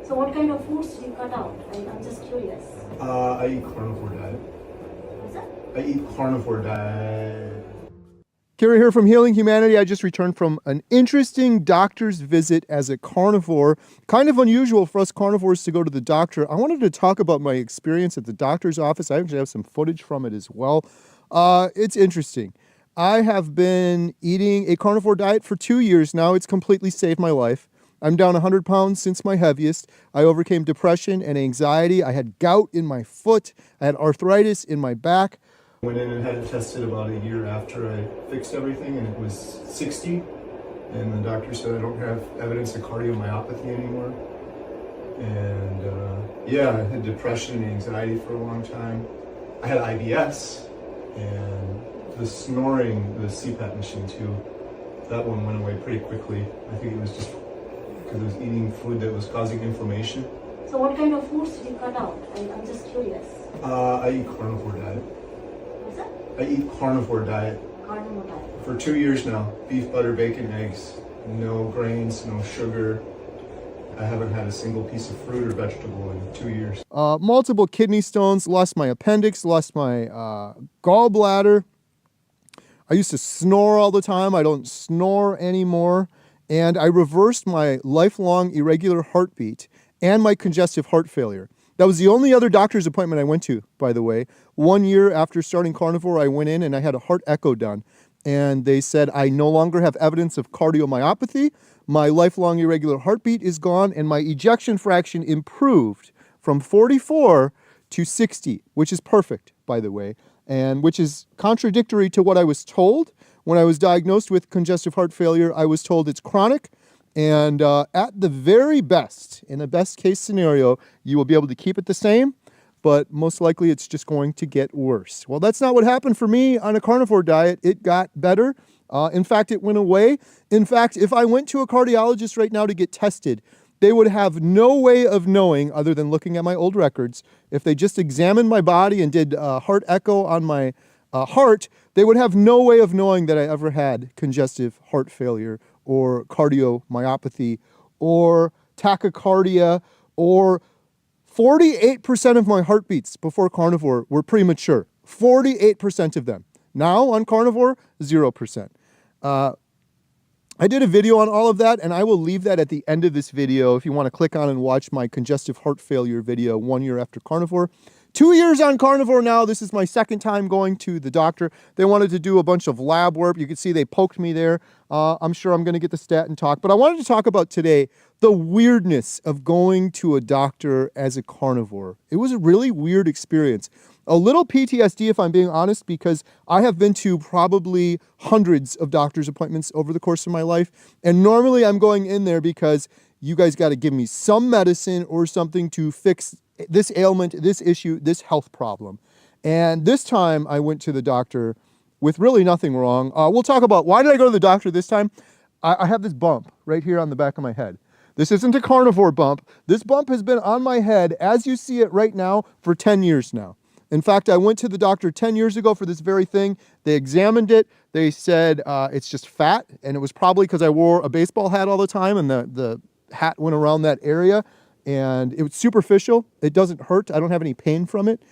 So what kind of foods do you cut out? I'm just curious. I eat carnivore diet. What's that? I eat carnivore diet. Gary here from Healing Humanity. I just returned from an interesting doctor's visit as a carnivore. Kind of unusual for us carnivores to go to the doctor. I wanted to talk about my experience at the doctor's office. I actually have some footage from it as well. It's interesting. I have been eating a carnivore diet for 2 years now. It's completely saved my life. I'm down 100 pounds since my heaviest. I overcame depression and anxiety. I had gout in my foot. I had arthritis in my back. Went in and had it tested about a year after I fixed everything, and it was 60. And the doctor said I don't have evidence of cardiomyopathy anymore. And yeah, I had depression and anxiety for a long time. I had IBS, and the snoring, the CPAP machine too, that one went away pretty quickly. I think it was just because I was eating food that was causing inflammation. So what kind of foods do you cut out? I'm just curious. I eat carnivore diet. What's that? I eat carnivore diet. Carnivore diet. For 2 years now. Beef, butter, bacon, eggs. No grains, no sugar. I haven't had a single piece of fruit or vegetable in 2 years. Multiple kidney stones, lost my appendix, lost my gallbladder. I used to snore all the time. I don't snore anymore. And I reversed my lifelong irregular heartbeat and my congestive heart failure. That was the only other doctor's appointment I went to, by the way. 1 year after starting carnivore, I went in and I had a heart echo done. And they said I no longer have evidence of cardiomyopathy, my lifelong irregular heartbeat is gone, and my ejection fraction improved from 44 to 60, which is perfect, by the way, and which is contradictory to what I was told. When I was diagnosed with congestive heart failure, I was told it's chronic, and at the very best, in the best case scenario, you will be able to keep it the same, but most likely it's just going to get worse. Well, that's not what happened for me on a carnivore diet. It got better. In fact, it went away. In fact, if I went to a cardiologist right now to get tested, they would have no way of knowing, other than looking at my old records, if they just examined my body and did a heart echo on my heart, they would have no way of knowing that I ever had congestive heart failure or cardiomyopathy or tachycardia, or 48% of my heartbeats before carnivore were premature. 48% of them. Now on carnivore, 0%. I did a video on all of that, and I will leave that at the end of this video if you want to click on and watch my congestive heart failure video 1 year after carnivore. 2 years on carnivore now. This is my second time going to the doctor. They wanted to do a bunch of lab work. You can see they poked me there. I'm sure I'm going to get the statin talk. But I wanted to talk about today the weirdness of going to a doctor as a carnivore. It was a really weird experience. A little PTSD, if I'm being honest, because I have been to probably hundreds of doctor's appointments over the course of my life. And normally I'm going in there because you guys got to give me some medicine or something to fix this ailment, this issue, this health problem. And this time I went to the doctor with really nothing wrong. We'll talk about why did I go to the doctor this time. I have this bump right here on the back of my head. This isn't a carnivore bump. This bump has been on my head, as you see it right now, for 10 years now. In fact, I went to the doctor 10 years ago for this very thing. They examined it. They said it's just fat, and it was probably because I wore a baseball hat all the time, and the hat went around that area. And it was superficial. It doesn't hurt. I don't have any pain from it.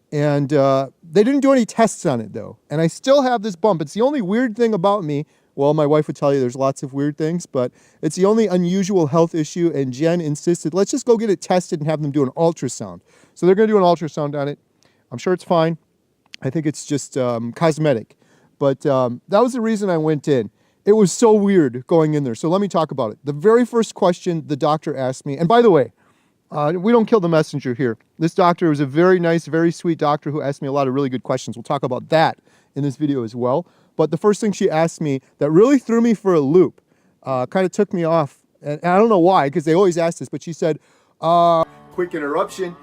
And they didn't do any tests on it, though. And I still have this bump. It's the only weird thing about me. Well, my wife would tell you there's lots of weird things, but it's the only unusual health issue. And Jen insisted, let's just go get it tested and have them do an ultrasound. So they're going to do an ultrasound on it. I'm sure it's fine. I think it's just cosmetic. But that was the reason I went in. It was so weird going in there. So let me talk about it. The very first question the doctor asked me, and by the way, we don't kill the messenger here. This doctor was a very nice, very sweet doctor who asked me a lot of really good questions. We'll talk about that in this video as well. But the first thing she asked me that really threw me for a loop, kind of took me off. And I don't know why, because they always ask this, but she said, quick interruption.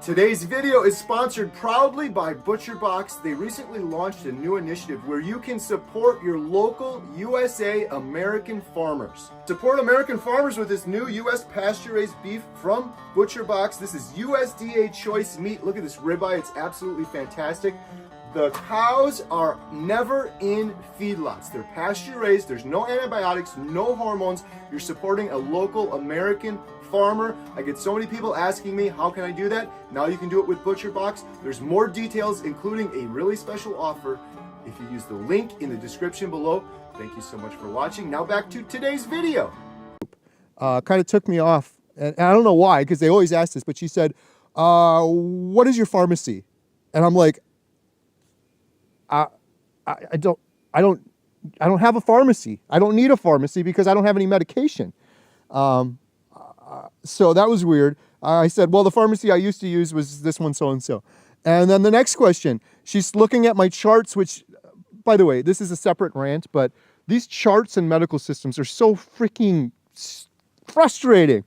Today's video is sponsored proudly by ButcherBox. They recently launched a new initiative where you can support your local USA American farmers. Support American farmers with this new US pasture-raised beef from ButcherBox. This is USDA choice meat. Look at this ribeye. It's absolutely fantastic. The cows are never in feedlots. They're pasture-raised. There's no antibiotics, no hormones. You're supporting a local American farmer. I get so many people asking me, how can I do that? Now you can do it with ButcherBox. There's more details, including a really special offer if you use the link in the description below. Thank you so much for watching. Now back to today's video. Kind of took me off, and I don't know why, because they always ask this, but she said, what is your pharmacy? And I'm like, I don't have a pharmacy. I don't need a pharmacy because I don't have any medication. So that was weird. I said, well, the pharmacy I used to use was this one, so-and-so. And then the next question, she's looking at my charts, which, by the way, this is a separate rant, but these charts and medical systems are so freaking frustrating.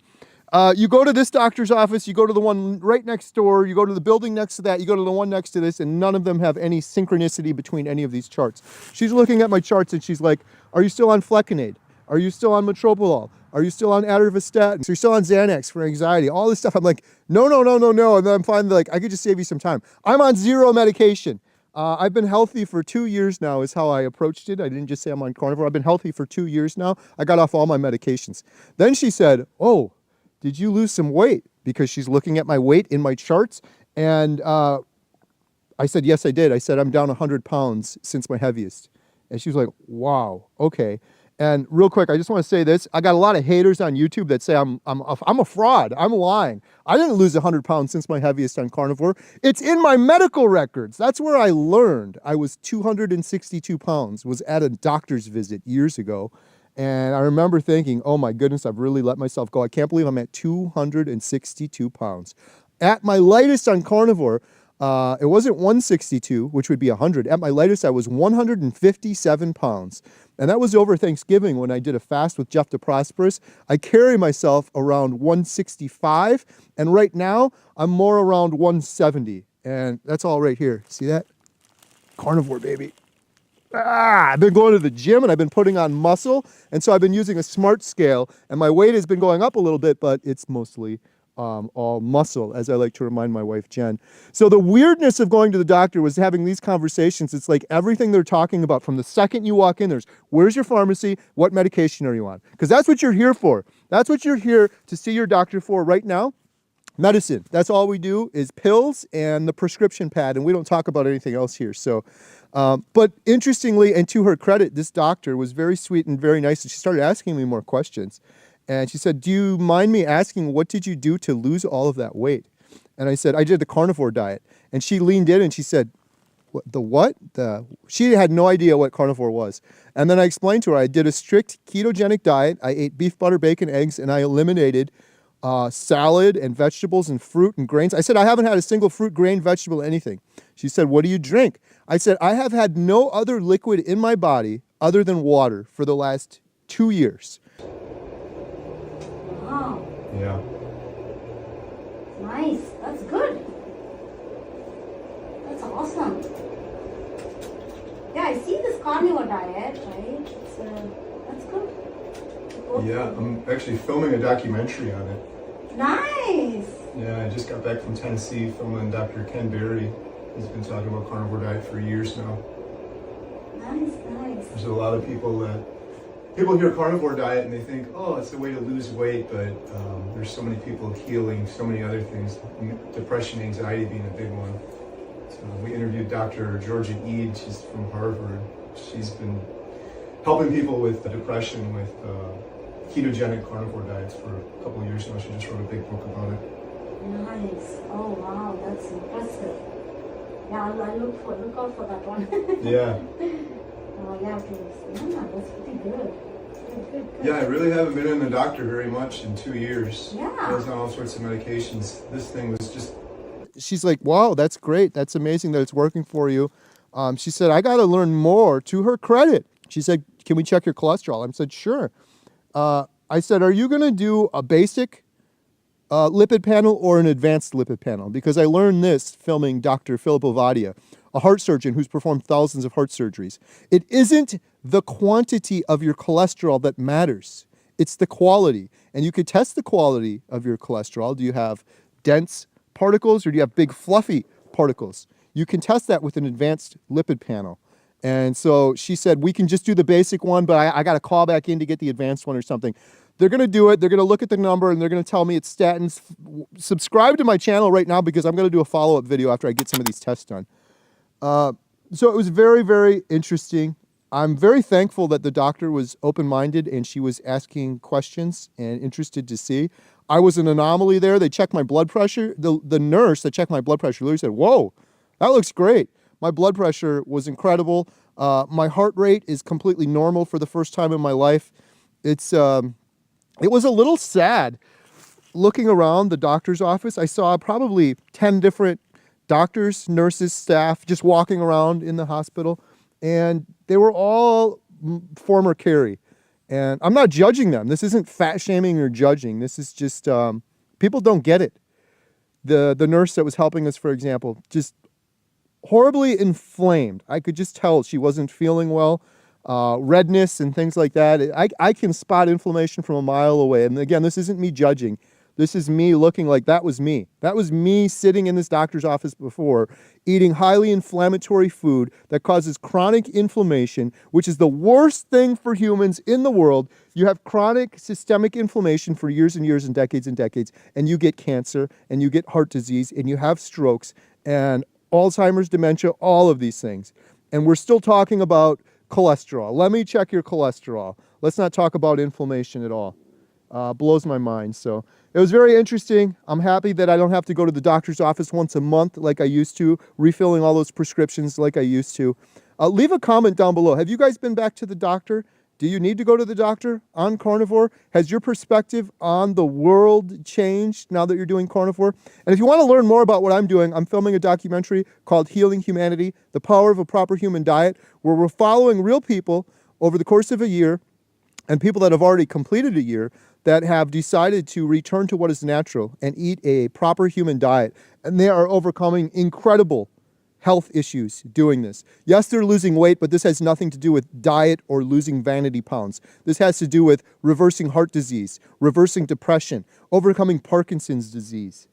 You go to this doctor's office, you go to the one right next door, you go to the building next to that, you go to the one next to this, and none of them have any synchronicity between any of these charts. She's looking at my charts and she's like, are you still on Flecainide? Are you still on Metoprolol? Are you still on Atorvastatin? Are you still on Xanax for anxiety? All this stuff. I'm like, no. And then I'm finally like, I could just save you some time. I'm on zero medication. I've been healthy for 2 years now is how I approached it. I didn't just say I'm on carnivore. I've been healthy for 2 years now. I got off all my medications. Then she said, oh, did you lose some weight? Because she's looking at my weight in my charts. And I said, yes, I did. I said, I'm down 100 pounds since my heaviest. And she was like, wow, okay. And real quick, I just want to say this. I got a lot of haters on YouTube that say I'm a fraud. I'm lying. I didn't lose 100 pounds since my heaviest on carnivore. It's in my medical records. That's where I learned. I was 262 pounds, was at a doctor's visit years ago. And I remember thinking, oh my goodness, I've really let myself go. I can't believe I'm at 262 pounds. At my lightest on carnivore, it wasn't 162, which would be 100. At my lightest, I was 157 pounds. And that was over Thanksgiving when I did a fast with Jeff DeProsperous. I carry myself around 165. And right now, I'm more around 170. And that's all right here. See that? Carnivore, baby. I've been going to the gym and I've been putting on muscle. And so I've been using a smart scale. And my weight has been going up a little bit, but it's mostly all muscle, as I like to remind my wife, Jen. So the weirdness of going to the doctor was having these conversations. It's like everything they're talking about from the second you walk in, there's, where's your pharmacy? What medication are you on? Because that's what you're here for. That's what you're here to see your doctor for right now. Medicine. That's all we do is pills and the prescription pad, and we don't talk about anything else here. So, but interestingly, and to her credit, this doctor was very sweet and very nice, and she started asking me more questions. And she said, do you mind me asking, what did you do to lose all of that weight? And I said, I did the carnivore diet. And she leaned in and she said, what? She had no idea what carnivore was. And then I explained to her, I did a strict ketogenic diet. I ate beef, butter, bacon, eggs, and I eliminated salad and vegetables and fruit and grains. I said, I haven't had a single fruit, grain, vegetable, anything. She said, what do you drink? I said, I have had no other liquid in my body other than water for the last 2 years. Wow. Yeah. Nice. That's good. That's awesome. Yeah, I see this carnivore diet, right? It's, that's good. Yeah, I'm actually filming a documentary on it. Nice. Yeah, I just got back from Tennessee filming Dr. Ken Berry. He's been talking about carnivore diet for years now. Nice. There's a lot of people hear carnivore diet and they think, oh, it's a way to lose weight, but there's so many people healing so many other things, depression, anxiety being a big one. So we interviewed Dr. Georgia Eade, she's from Harvard. She's been helping people with depression with ketogenic carnivore diets for a couple of years now. She just wrote a big book about it. Nice. Oh wow, that's impressive. Yeah, I'll look out for that one. Yeah. Oh yeah, please. Yeah, that's pretty good. Good. Yeah, I really haven't been in the doctor very much in 2 years. Yeah. I was on all sorts of medications. This thing was just... She's like, wow, that's great. That's amazing that it's working for you. She said, I got to learn more. To her credit, she said, can we check your cholesterol? I said, sure. I said, are you going to do a basic lipid panel or an advanced lipid panel? Because I learned this filming Dr. Filippo Vadia, a heart surgeon who's performed thousands of heart surgeries. It isn't the quantity of your cholesterol that matters. It's the quality. And you could test the quality of your cholesterol. Do you have dense particles or do you have big fluffy particles? You can test that with an advanced lipid panel. And so she said, we can just do the basic one, but I got to call back in to get the advanced one or something. They're going to do it. They're going to look at the number and they're going to tell me it's statins. Subscribe to my channel right now because I'm going to do a follow-up video after I get some of these tests done. So it was very, very interesting. I'm very thankful that the doctor was open-minded and she was asking questions and interested to see. I was an anomaly there. They checked my blood pressure. The nurse that checked my blood pressure literally said, "Whoa, that looks great." My blood pressure was incredible. My heart rate is completely normal for the first time in my life. It was a little sad looking around the doctor's office. I saw probably 10 different doctors, nurses, staff just walking around in the hospital, and they were all former Carry. And I'm not judging them. This isn't fat shaming or judging. This is just people don't get it. The nurse that was helping us, for example, just horribly inflamed. I could just tell she wasn't feeling well. Redness and things like that. I can spot inflammation from a mile away. And again, this isn't me judging. This is me looking like that was me. That was me sitting in this doctor's office before, eating highly inflammatory food that causes chronic inflammation, which is the worst thing for humans in the world. You have chronic systemic inflammation for years and years and decades, and you get cancer, and you get heart disease, and you have strokes, and Alzheimer's, dementia, all of these things. And we're still talking about cholesterol. Let me check your cholesterol. Let's not talk about inflammation at all. Blows my mind. So it was very interesting. I'm happy that I don't have to go to the doctor's office once a month like I used to, refilling all those prescriptions like I used to. Leave a comment down below. Have you guys been back to the doctor? Do you need to go to the doctor on carnivore? Has your perspective on the world changed now that you're doing carnivore? And if you want to learn more about what I'm doing, I'm filming a documentary called Healing Humanity, The Power of a Proper Human Diet, where we're following real people over the course of a year and people that have already completed a year that have decided to return to what is natural and eat a proper human diet. And they are overcoming incredible health issues doing this. Yes, they're losing weight, but this has nothing to do with diet or losing vanity pounds. This has to do with reversing heart disease, reversing depression, overcoming Parkinson's disease,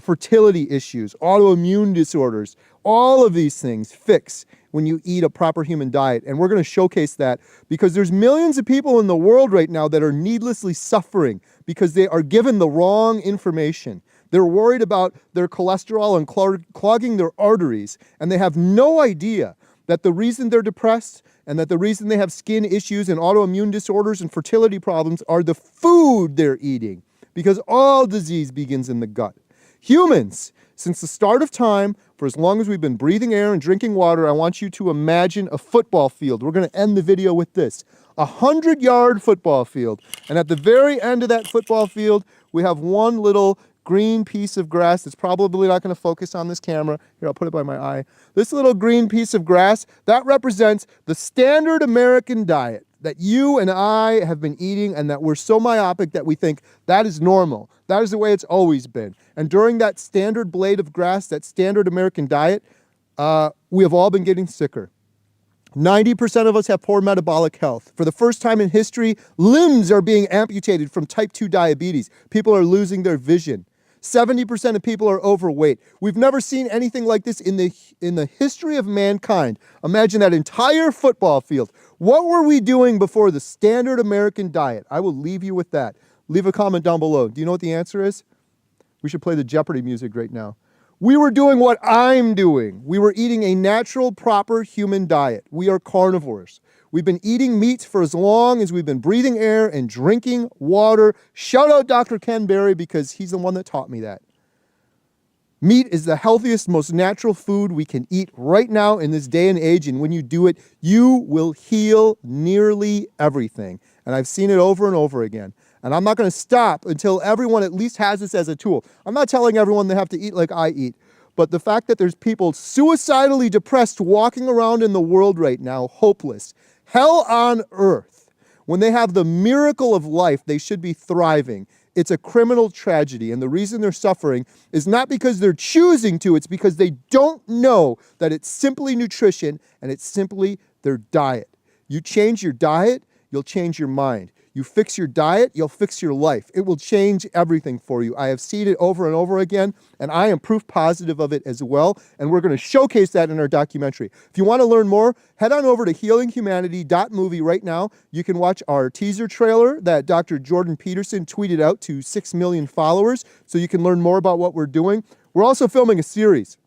fertility issues, autoimmune disorders. All of these things fix when you eat a proper human diet. And we're going to showcase that because there's millions of people in the world right now that are needlessly suffering because they are given the wrong information. They're worried about their cholesterol and clogging their arteries, and they have no idea that the reason they're depressed and that the reason they have skin issues and autoimmune disorders and fertility problems are the food they're eating, because all disease begins in the gut. Humans, since the start of time, for as long as we've been breathing air and drinking water, I want you to imagine a football field. We're going to end the video with this. 100-yard football field. And at the very end of that football field, we have one little green piece of grass that's probably not going to focus on this camera. Here, I'll put it by my eye. This little green piece of grass, that represents the standard American diet that you and I have been eating, and that we're so myopic that we think that is normal. That is the way it's always been. And during that standard blade of grass, that standard American diet, we have all been getting sicker. 90% of us have poor metabolic health. For the first time in history, limbs are being amputated from type 2 diabetes. People are losing their vision. 70% of people are overweight. We've never seen anything like this in the history of mankind. Imagine that entire football field. What were we doing before the standard American diet? I will leave you with that. Leave a comment down below. Do you know what the answer is? We should play the Jeopardy music right now. We were doing what I'm doing. We were eating a natural, proper human diet. We are carnivores. We've been eating meat for as long as we've been breathing air and drinking water. Shout out Dr. Ken Berry because he's the one that taught me that. Meat is the healthiest, most natural food we can eat right now in this day and age. And when you do it, you will heal nearly everything. And I've seen it over and over again. And I'm not going to stop until everyone at least has this as a tool. I'm not telling everyone they have to eat like I eat. But the fact that there's people suicidally depressed walking around in the world right now, hopeless, hell on earth, when they have the miracle of life, they should be thriving. It's a criminal tragedy. And the reason they're suffering is not because they're choosing to, it's because they don't know that it's simply nutrition and it's simply their diet. You change your diet, you'll change your mind. You fix your diet, you'll fix your life. It will change everything for you. I have seen it over and over again, and I am proof positive of it as well, and we're going to showcase that in our documentary. If you want to learn more, head on over to healinghumanity.movie right now. You can watch our teaser trailer that Dr. Jordan Peterson tweeted out to 6 million followers, so you can learn more about what we're doing. We're also filming a series.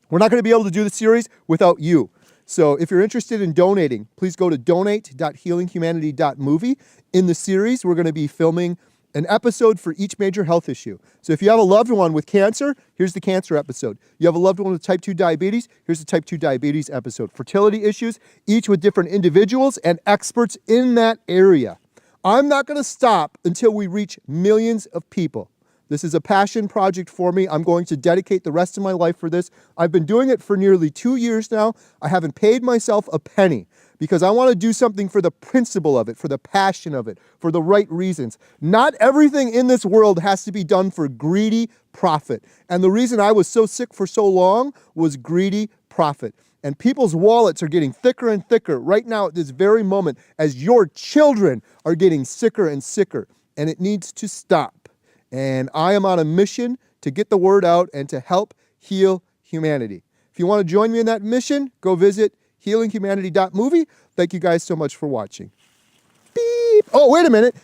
We're not going to be able to do the series without you. So if you're interested in donating, please go to donate.healinghumanity.movie. In the series, we're going to be filming an episode for each major health issue. So if you have a loved one with cancer, here's the cancer episode. You have a loved one with type 2 diabetes, here's the type 2 diabetes episode. Fertility issues, each with different individuals and experts in that area. I'm not going to stop until we reach millions of people. This is a passion project for me. I'm going to dedicate the rest of my life for this. I've been doing it for nearly 2 years now. I haven't paid myself a penny because I want to do something for the principle of it, for the passion of it, for the right reasons. Not everything in this world has to be done for greedy profit. And the reason I was so sick for so long was greedy profit. And people's wallets are getting thicker and thicker right now at this very moment as your children are getting sicker and sicker. And it needs to stop. And I am on a mission to get the word out and to help heal humanity. If you want to join me in that mission, go visit healinghumanity.movie. Thank you guys so much for watching. Beep. Oh, wait a minute.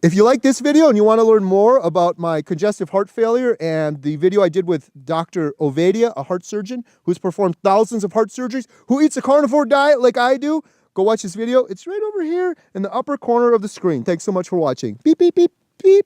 If you like this video and you want to learn more about my congestive heart failure and the video I did with Dr. Ovadia, a heart surgeon who's performed thousands of heart surgeries, who eats a carnivore diet like I do, go watch this video. It's right over here in the upper corner of the screen. Thanks so much for watching. Beep, beep, beep, beep.